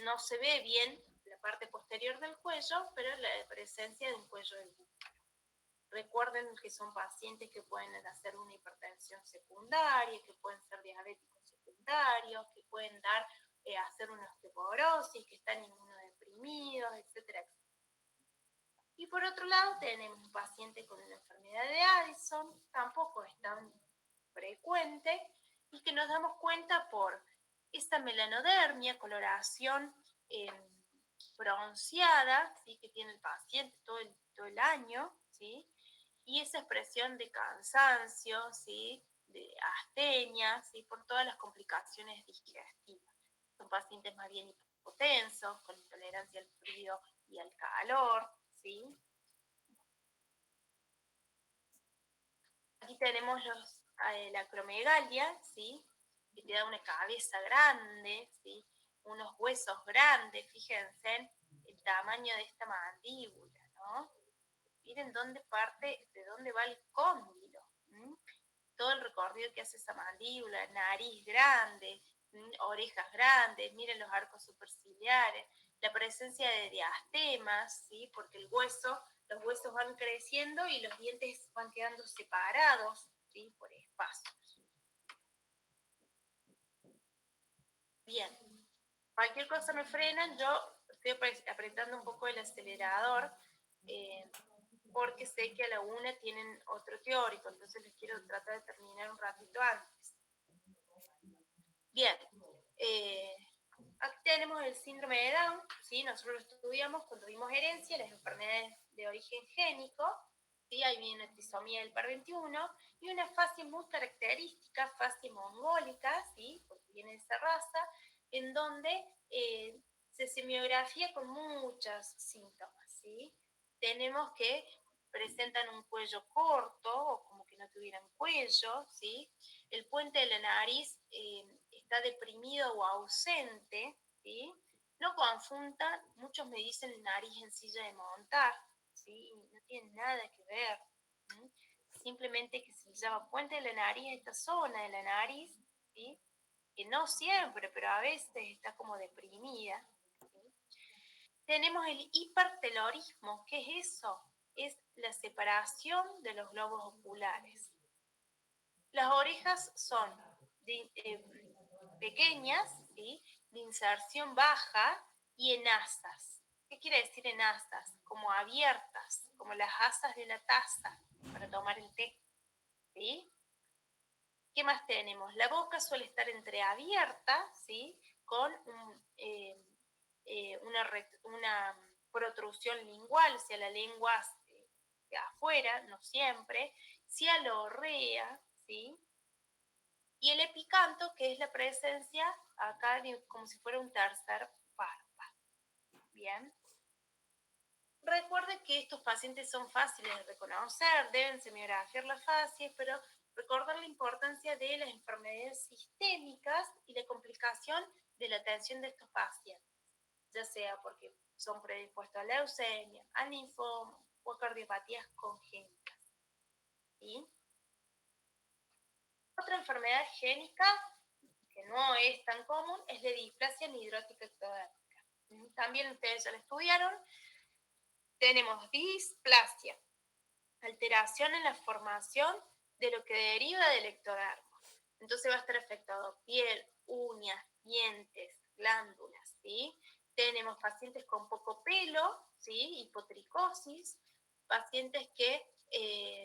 no se ve bien la parte posterior del cuello, pero la presencia de un cuello del búfalo. Recuerden que son pacientes que pueden hacer una hipertensión secundaria, que pueden ser diabéticos secundarios, que pueden hacer una osteoporosis, que están inmunodeprimidos, etcétera, etcétera. Y por otro lado tenemos un paciente con una enfermedad de Addison, tampoco es tan frecuente, y que nos damos cuenta por esta melanodermia, coloración bronceada, ¿sí? Que tiene el paciente todo el año, ¿sí? Y esa expresión de cansancio, ¿sí? De astenia, ¿sí? Por todas las complicaciones digestivas. Son pacientes más bien hipotensos, con intolerancia al frío y al calor, ¿sí? Aquí tenemos la acromegalia, ¿sí? Que te da una cabeza grande, ¿sí? Unos huesos grandes, fíjense el tamaño de esta mandíbula, ¿no? Miren de dónde va el cóndilo, ¿m? Todo el recorrido que hace esa mandíbula, nariz grande, orejas grandes, miren los arcos superciliares, la presencia de diastemas, ¿sí? Porque los huesos van creciendo y los dientes van quedando separados, ¿sí? Por espacios. Bien, cualquier cosa me frenan, yo estoy apretando un poco el acelerador, porque sé que a la una tienen otro teórico, entonces les quiero tratar de terminar un ratito antes. Bien, aquí tenemos el síndrome de Down, ¿sí? Nosotros lo estudiamos cuando vimos herencia, las enfermedades de origen génico, ¿sí? Ahí viene una trisomía del par 21 y una fascia muy característica, fascia mongólica, ¿sí? Porque viene de esa raza, en donde se semiografía con muchos síntomas, ¿sí? Tenemos que presentan un cuello corto o como que no tuvieran cuello, ¿sí? El puente de la nariz está deprimido o ausente, ¿sí? No confundan, muchos me dicen nariz en silla de montar, ¿sí? No tiene nada que ver, ¿sí? Simplemente que se llama puente de la nariz, esta zona de la nariz, ¿sí? Que no siempre, pero a veces está como deprimida, ¿sí? Tenemos el hipertelorismo. ¿Qué es eso? Es la separación de los globos oculares. Las orejas son pequeñas, ¿sí? De inserción baja y en asas. ¿Qué quiere decir en asas? Como abiertas, como las asas de una taza para tomar el té, ¿sí? ¿Qué más tenemos? La boca suele estar entreabierta, ¿sí? Con una protrusión lingual, o sea, la lengua de afuera, no siempre, cialorrea, ¿sí? Y el epicanto, que es la presencia acá como si fuera un tercer párpado. Bien. Recuerden que estos pacientes son fáciles de reconocer, deben semiografiar las facies, pero recordar la importancia de las enfermedades sistémicas y la complicación de la atención de estos pacientes, ya sea porque son predispuestos a leucemia, a linfoma o a cardiopatías congénitas. ¿Sí? Otra enfermedad génica que no es tan común es la displasia anhidrótica ectodérmica. También ustedes ya la estudiaron. Tenemos displasia, alteración en la formación de lo que deriva del ectodermo. Entonces va a estar afectado piel, uñas, dientes, glándulas, ¿sí? Tenemos pacientes con poco pelo, ¿sí? Hipotricosis, pacientes que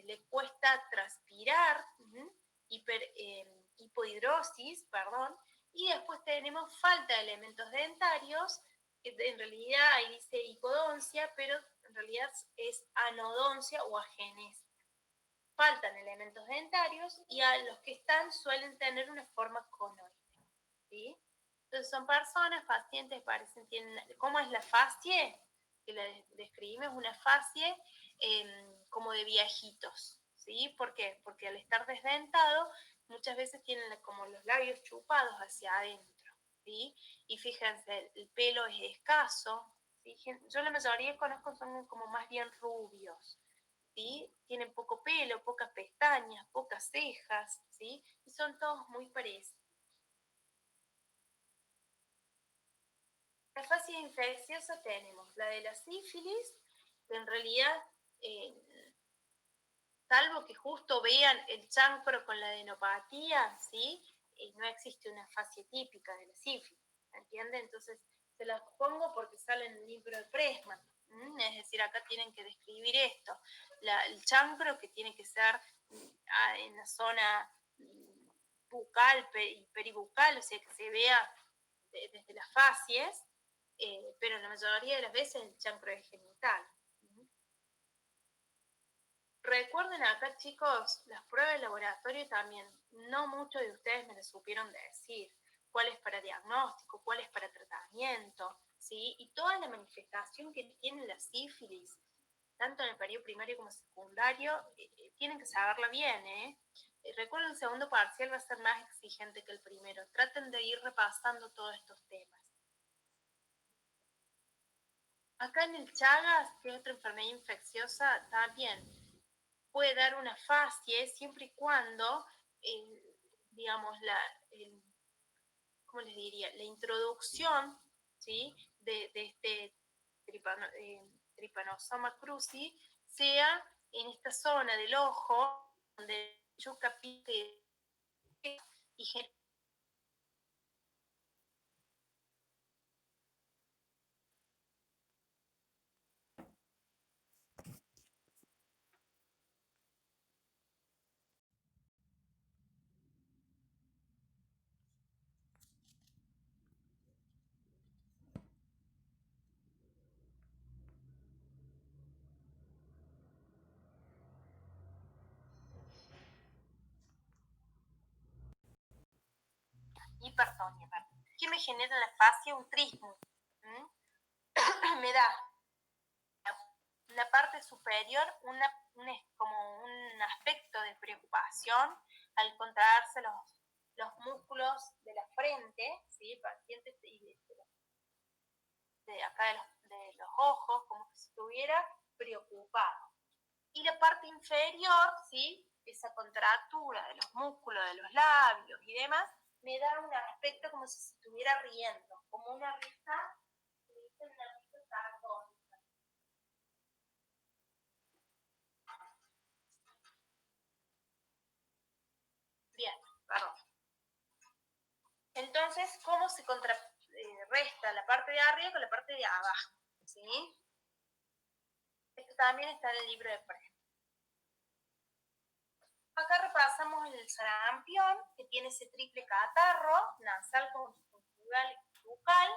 les cuesta transpirar, hipohidrosis, perdón, y después tenemos falta de elementos dentarios, que en realidad ahí dice hipodoncia, pero en realidad es anodoncia o agenesia. faltan elementos dentarios y a los que están suelen tener una forma conoide, ¿sí? Entonces son personas, pacientes, parecen, tienen, ¿cómo es la fascie? Que la describimos, una fascie como de viejitos, ¿sí? ¿Por qué? Porque al estar desdentado, muchas veces tienen como los labios chupados hacia adentro, ¿sí? Y fíjense, el pelo es escaso, ¿sí? Yo la mayoría conozco son como más bien rubios, ¿sí? Tienen poco pelo, pocas pestañas, pocas cejas, ¿sí? Y son todos muy parecidos. La fascia infecciosa tenemos la de la sífilis, que en realidad, salvo que justo vean el chancro con la adenopatía, ¿sí? No existe una fascia típica de la sífilis, ¿entienden? Entonces, se las pongo porque sale en el libro de Pressman. Es decir, acá tienen que describir esto. El chancro que tiene que ser en la zona bucal y peribucal, o sea, que se vea desde las facies, pero la mayoría de las veces el chancro es genital. Recuerden acá, chicos, las pruebas de laboratorio también, no muchos de ustedes me las supieron decir, cuál es para diagnóstico, cuál es para tratamiento, ¿sí? Y toda la manifestación que tiene la sífilis, tanto en el periodo primario como secundario, tienen que saberla bien, ¿eh? Recuerden, el segundo parcial va a ser más exigente que el primero. Traten de ir repasando todos estos temas. Acá en el Chagas, que es otra enfermedad infecciosa, también puede dar una fascie siempre y cuando, digamos, ¿cómo les diría? La introducción, ¿sí? de este Trypanosoma cruzi sea en esta zona del ojo, donde yuca pique y hipertonia. ¿Qué me genera la fascia? Un trismus. Me da en la parte superior como un aspecto de preocupación al contraerse los músculos de la frente, ¿sí? Pacientes de acá de los ojos, como que si estuviera preocupado. Y la parte inferior, ¿sí? Esa contractura de los músculos de los labios y demás, me da un aspecto como si se estuviera riendo, como una risa, una risa sardónica. Bien, perdón. Entonces, ¿cómo se contrarresta la parte de arriba con la parte de abajo? ¿Sí? Esto también está en el libro de Press. Acá repasamos el sarampión, que tiene ese triple catarro, nasal, conjuntival y bucal.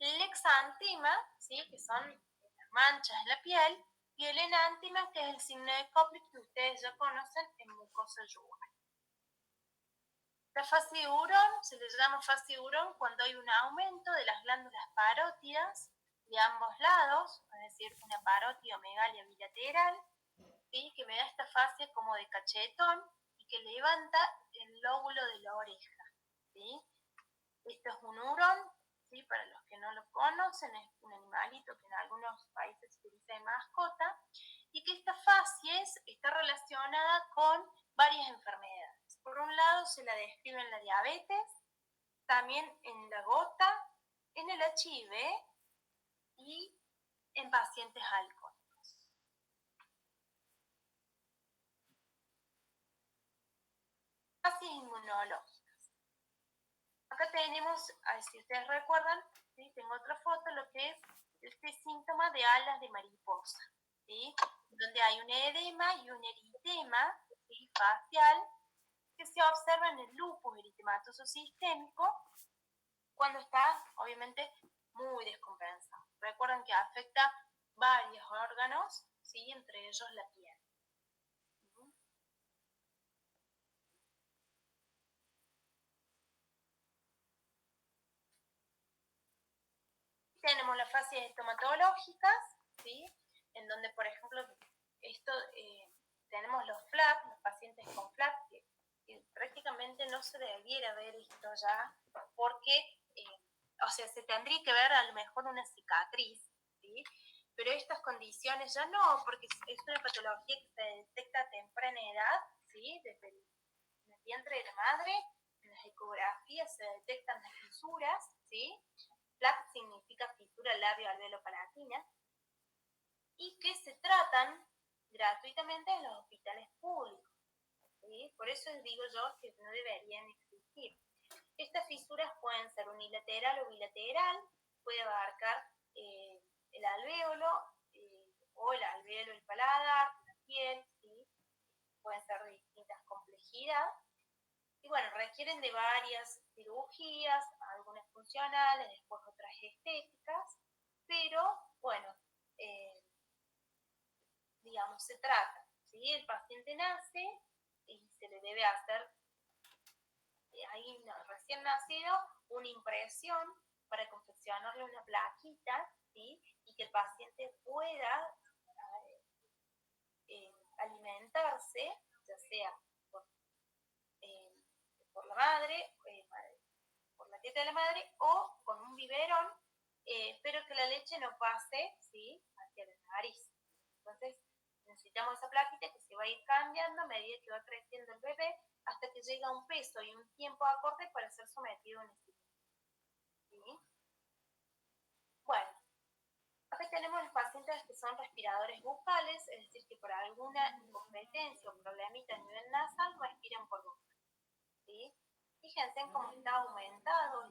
El exantema, ¿sí? Que son las manchas en la piel. Y el enantema, que es el signo de Koplik que ustedes ya conocen en mucosa yugal. La fase de Hurón se le llama fase de Hurón cuando hay un aumento de las glándulas parótidas de ambos lados, es decir, una parótida o megalia bilateral, ¿sí? Que me da esta fase como de cachetón y que levanta el lóbulo de la oreja, ¿sí? Esto es un hurón, ¿sí? Para los que no lo conocen, es un animalito que en algunos países se utiliza de mascota, y que esta fase está relacionada con varias enfermedades. Por un lado se la describe en la diabetes, también en la gota, en el HIV y en pacientes alcohólicos. Fases inmunológicas. Acá tenemos, si ustedes recuerdan, ¿sí? Tengo otra foto, lo que es este síntoma de alas de mariposa, ¿sí? Donde hay un edema y un eritema, ¿sí? Facial, que se observa en el lupus eritematoso sistémico cuando está, obviamente, muy descompensado. Recuerden que afecta varios órganos, ¿sí? Entre ellos la piel. tenemos las fases estomatológicas, ¿sí? En donde, por ejemplo, tenemos los FLAP, los pacientes con FLAP, que prácticamente no se debiera ver esto ya, porque, se tendría que ver a lo mejor una cicatriz, ¿sí? Pero estas condiciones ya no, porque es una patología que se detecta a temprana edad, ¿sí? Desde el vientre de la madre, en las ecografías se detectan las fisuras, ¿sí? FLAP significa fisura labio-alveolo-palatina, y que se tratan gratuitamente en los hospitales públicos, ¿sí? Por eso les digo yo que no deberían existir. Estas fisuras pueden ser unilateral o bilateral, puede abarcar el alvéolo o el alvéolo, el paladar, la piel, ¿sí? Pueden ser de distintas complejidades. Y bueno, requieren de varias cirugías, algunas funcionales, después otras estéticas, pero bueno, digamos, se trata, ¿sí? El paciente nace y se le debe hacer, ahí recién nacido, una impresión para confeccionarle una plaquita, ¿sí? Y que el paciente pueda alimentarse, ya sea por la madre, por la teta de la madre o con un biberón, pero que la leche no pase, ¿sí?, hacia la nariz. Entonces necesitamos esa plaquita que se va a ir cambiando a medida que va creciendo el bebé hasta que llega a un peso y un tiempo acorde para ser sometido a una cirugía, ¿sí? Bueno, acá tenemos los pacientes que son respiradores bucales, es decir, que por alguna incompetencia o problemita a nivel nasal respiran por boca, ¿sí? Fíjense en cómo está aumentado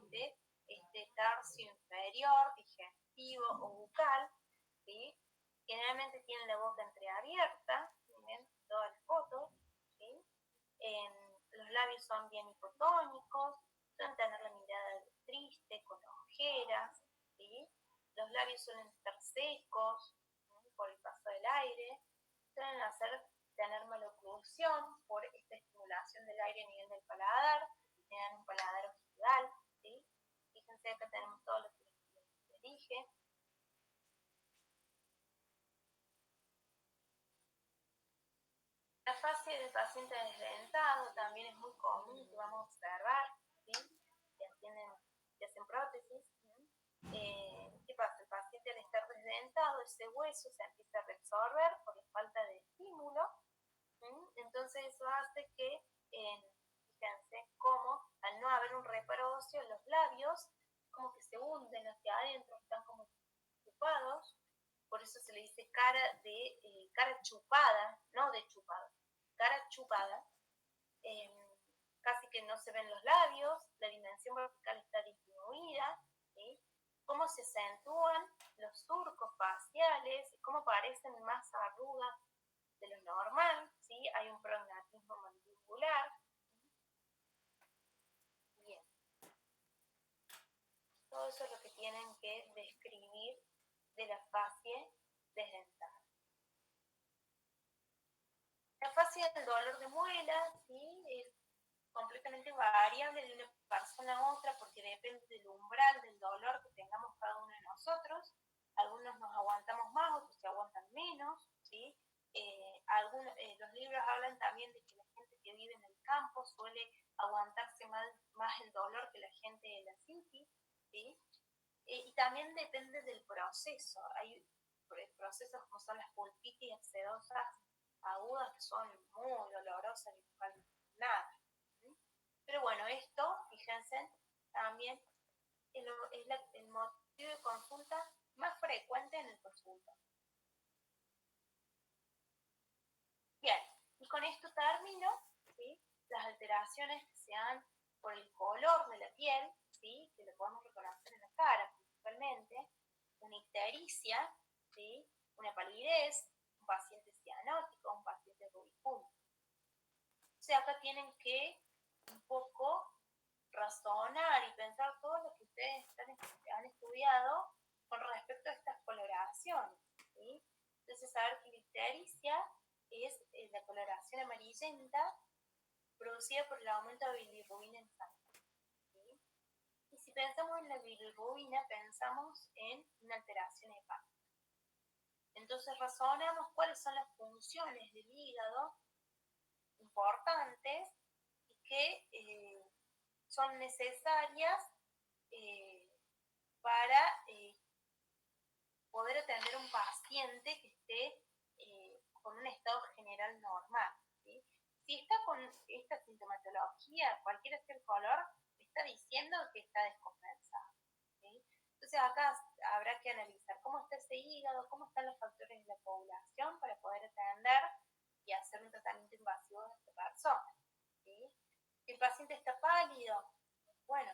este tercio inferior, digestivo o bucal, ¿sí? Generalmente tienen la boca entreabierta, miren todas las fotos, ¿sí? Los labios son bien hipotónicos, suelen tener la mirada triste, con ojeras, ¿sí? Los labios suelen estar secos, ¿sí?, por el paso del aire, suelen tener maloclusión por esta estimulación del aire a nivel del paladar, tienen un paladar ojival, ¿sí? Fíjense acá tenemos todo lo que les dije. La fase del paciente desdentado también es muy común que vamos a observar, ¿sí? Que hacen prótesis. ¿Qué pasa? El paciente, al estar desdentado, ese hueso se empieza a reabsorber por la falta de estímulo, ¿sí? Entonces eso hace que, fíjense cómo al no haber un reparo óseo, los labios como que se hunden hacia adentro, están como chupados, por eso se le dice cara chupada, no de chupado, cara chupada. Casi que no se ven los labios, la dimensión vertical está disminuida, ¿sí? Cómo se acentúan los surcos faciales, cómo parecen más arrugas de lo normal, ¿sí? Hay un prognatismo mandibular. Bien. Todo eso es lo que tienen que describir de la fascia desdentada. La fascia del dolor de muela, ¿sí?, es completamente variable de una persona a otra porque depende del umbral del dolor que tengamos cada uno de nosotros. Algunos nos aguantamos más, otros se aguantan menos, ¿sí? Los libros hablan también de que la gente que vive en el campo suele aguantarse más el dolor que la gente de la city, ¿sí? Y también depende del proceso. Hay procesos como son las pulpitis exsedosas agudas que son muy dolorosas y no valen nada. Pero bueno, esto, fíjense, también es el motivo de consulta más frecuente en el consultorio. Bien, y con esto termino, ¿sí?, las alteraciones que se dan por el color de la piel, ¿sí?, que lo podemos reconocer en la cara principalmente, una ictericia, ¿sí?, una palidez, un paciente cianótico, un paciente rubicundo. O sea, acá tienen que un poco razonar y pensar todo lo que ustedes han estudiado con respecto a estas coloraciones, ¿sí? Entonces, saber que la ictericia es la coloración amarillenta producida por el aumento de bilirrubina en sangre, ¿sí? Y si pensamos en la bilirrubina, pensamos en una alteración hepática. Entonces razonamos cuáles son las funciones del hígado importantes y que son necesarias para poder atender a un paciente que esté con un estado general normal, ¿sí? Si está con esta sintomatología, cualquiera sea el color, está diciendo que está descompensado, ¿sí? Entonces acá habrá que analizar cómo está ese hígado, cómo están los factores de la población para poder atender y hacer un tratamiento invasivo de esta persona, ¿sí? Si el paciente está pálido, bueno,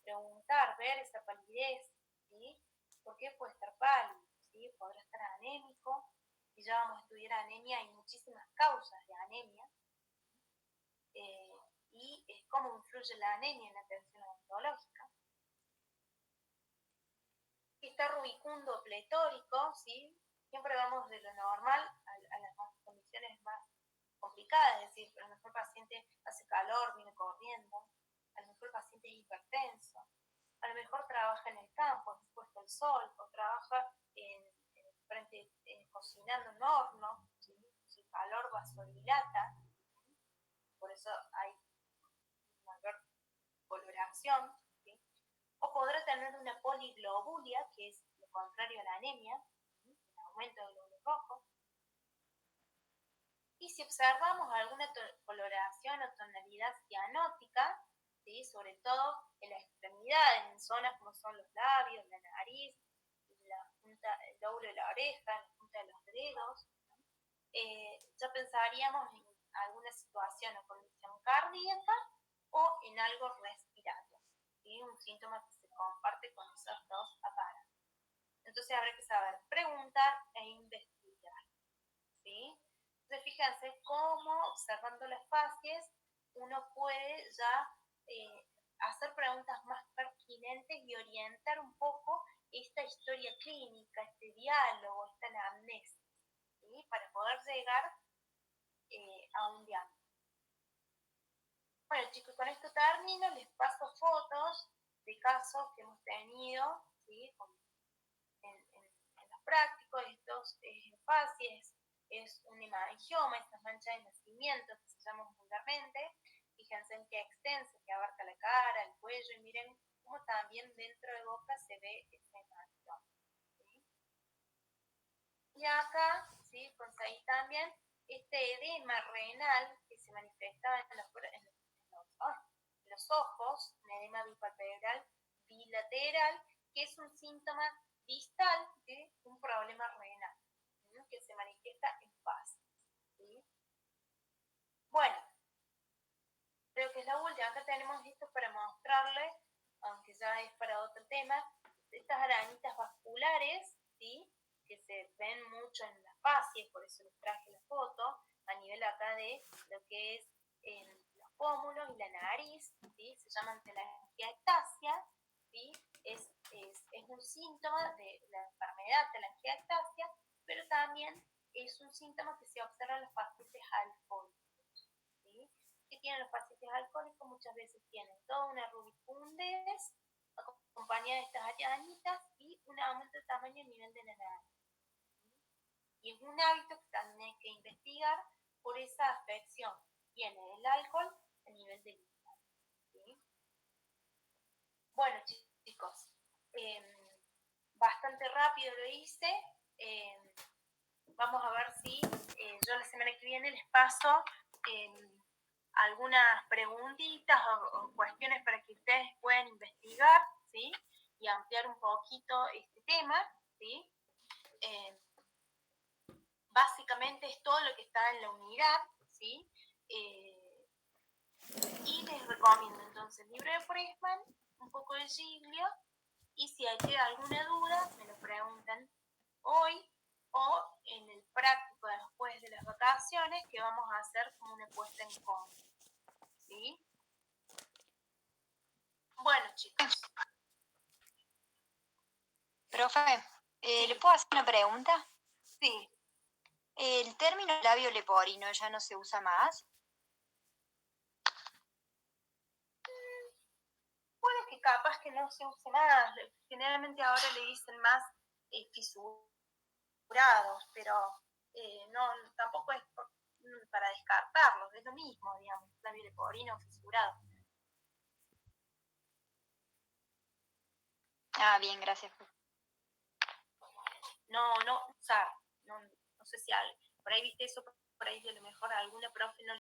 preguntar, ver esa palidez, ¿sí? ¿Por qué puede estar pálido? ¿Sí? Podrá estar anémico, y ya vamos a estudiar anemia, hay muchísimas causas de anemia, y cómo influye la anemia en la atención odontológica. Si está rubicundo o pletórico, ¿sí? Siempre vamos de lo normal a las condiciones más complicadas, es decir, a lo mejor el paciente hace calor, viene corriendo, a lo mejor el paciente es hipertenso, a lo mejor trabaja en el campo, expuesto al sol, o trabaja frente, cocinando en horno, ¿sí? Su calor vasodilata, por eso hay mayor coloración, ¿sí? O podrá tener una poliglobulia, que es lo contrario a la anemia, ¿sí? El aumento del glóbulo rojo. Y si observamos alguna coloración o tonalidad cianótica, ¿sí? Sobre todo en la extremidad, en zonas como son los labios, la nariz, el lóbulo de la oreja, la punta de los dedos, ya pensaríamos en alguna situación o condición cardíaca o en algo respiratorio, ¿sí? Un síntoma que se comparte con esos dos aparatos. Entonces habrá que saber preguntar e investigar, ¿sí? Entonces fíjense cómo, observando las fases, uno puede ya hacer preguntas más pertinentes y orientar un poco esta historia clínica, este diálogo, esta anamnesis, ¿sí? Para poder llegar a un diálogo. Bueno, chicos, con esto termino, les paso fotos de casos que hemos tenido, ¿sí? En los prácticos, estos fases, es un hemangioma, estas manchas de nacimiento que se llaman vulgarmente. Fíjense en qué extensa, que abarca la cara, el cuello, y miren cómo también dentro de boca se ve este hemangioma, ¿sí? Y acá, ¿sí? Conseguí también este edema renal que se manifestaba en los ojos, un edema bipalpebral bilateral, que es un síntoma distal de un problema renal, ¿sí? Que se manifiesta en fases, ¿sí? Bueno, creo que es la última. Acá tenemos esto para mostrarles, aunque ya es para otro tema, estas arañitas vasculares, ¿sí? Que se ven mucho en las facies, por eso les traje la foto, a nivel acá de lo que es los pómulos y la nariz, ¿sí? Se llaman telangiectasia, ¿sí? Es un síntoma de la enfermedad telangiectasia, pero también es un síntoma que se observa en los pacientes alcohólicos, ¿sí? Que tienen los pacientes alcohólicos muchas veces tienen toda una rubicundez acompañada de estas arañitas y un aumento de tamaño a nivel de la nariz. Y es un hábito que también hay que investigar por esa afección que tiene el alcohol a nivel del hígado, ¿sí? Bueno, chicos, bastante rápido lo hice. Vamos a ver si yo la semana que viene les paso algunas preguntitas o cuestiones para que ustedes puedan investigar, ¿sí? Y ampliar un poquito este tema, ¿sí? Básicamente es todo lo que está en la unidad, ¿sí? Y les recomiendo entonces el libro de Fresman, un poco de Giglio, y si hay alguna duda me lo preguntan hoy o en el práctico después de las vacaciones, que vamos a hacer como una puesta en común, ¿sí? Bueno, chicos. Profe, Sí. ¿le puedo hacer una pregunta? Sí, ¿El término labio leporino ya no se usa más? puede que capaz que no se use más. Generalmente ahora le dicen más fisurados, pero no, tampoco es para descartarlos, es lo mismo, digamos, labio leporino fisurado. Ah, bien, gracias. No, o sea, no sé si por ahí viste eso, por ahí a lo mejor alguna profe no